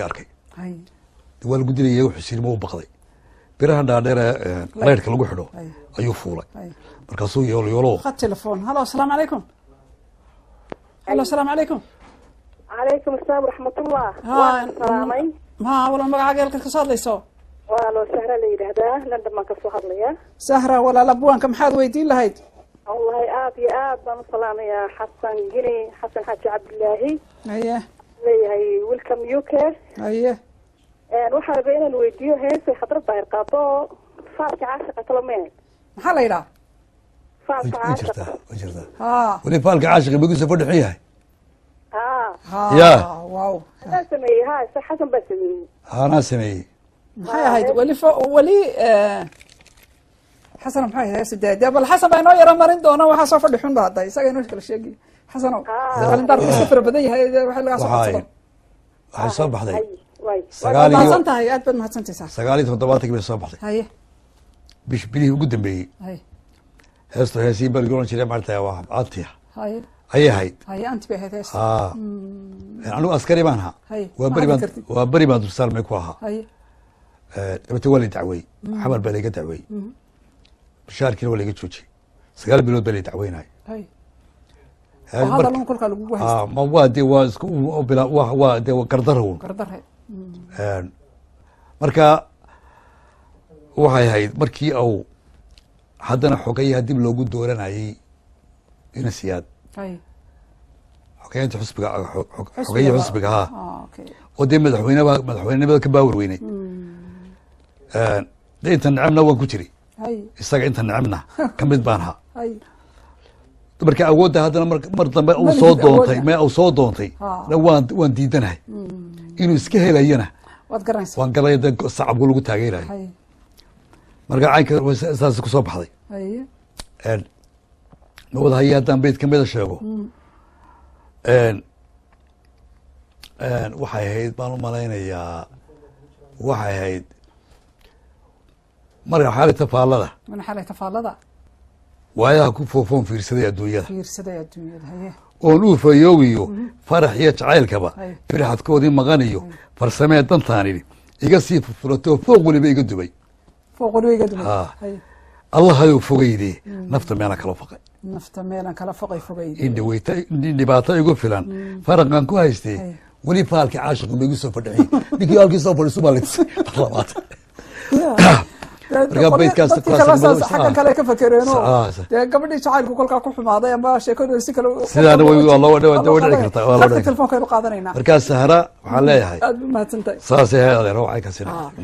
arkay waa lagu dilay iyagu xuseen ma u baqday biraha dhaadheer leerka lagu xidho ayuu fuulay markaasuu yoolo خد تليفون هلا السلام عليكم هلا السلام عليكم عليكم السلام ورحمة الله سلامي ها والله magacaaga halka ka soo hadlayso waa loo sahra la yiraahdaa London ma ka soo hadlaya sahra wala labwaanka maxaad weydiin lahayd wallahi aad iyo aad baan salaamaya xasan gini xasan xaaji cabdilaahi leeyahay welcome UK waxaan rabaa inaan weydiiyo heesay khatar daahir qaado faarka caashiqa talmeen maxaa la yiraahdaa faarka caashiqa wali faarka caashiqa bigu soo fadhiyo yahay يا واو سمي هاي حسن بسمي أنا سمي هاي ولي حسن محي هاي سداد قبل حسن بينو يرى مرين دونا وحاسو فدحون بعد يساق إنه كل شيء حسنو قال ندار السفر بدي هاي وحي لغا صفر waxay soo baxday sagaal iyo santahay aad bad mahadsantahay sagaal iyo toddobaadkii bay soo baxday haye bilihii ugu dambeeyay haye heesto heesii bal goran jiray martaa waa aatiya haye ayay ahayd haye anti bay ahayd hees anigu askari baan ahaa waa beri baan dulsaarmay ku ahaa dabata waa la dacweeyey xamar baa layga dacweeyey bashaarkiina waa layga joojiyey 9 bilood baa lay dacweynayay ma waa dee waa isku waa dee gardarown marka waxay ahayd markii au haddana xogayaha dib loogu dooranayay inasiyaad xogeynta xusbiga xogeya xusbiga haa oo dee madaxweynenimada ka baawar weynay dee inta necebna waan ku jiray isaga inta necebna ka mid baan ahaa marka awoodda haddana mar dambe uu soo doontay waan diidanahay inuu iska helayana waan garaya de sacabku lagu taageerayo marka caynka saas kusoo baxday nabad haye haddaan beyd kamida sheego waxay ahayd baan u malaynayaa waxay ahayd marka xaalay tafaalada waayaha ku foofoon fiirsaday adduunyada oon uu fayoogiyo farax iyo jacaylkaba firxadkoodii maqan iyo farsamee dantaan idhi iga sii furfuratoo fooq weliba iga dubay allahayow fogeydee nafta meelaan kala faqay in dhibaato igu filan faraqan ku haystee weli faalkii caashiqu ma igu soo fadhixin ninkii halkii soo fadhiisu baa laysay labaad xaggan kale ka fakereeno dee gabadhii jacaylku kolkaa ku xumaaday ama sheekadu si kale sidaana way dhici kartaa telefonkaynu qaadanaynaa markaa sahra waxaan leeyahay aad mahadsantahay saasay hay adeer waxay ka sinaa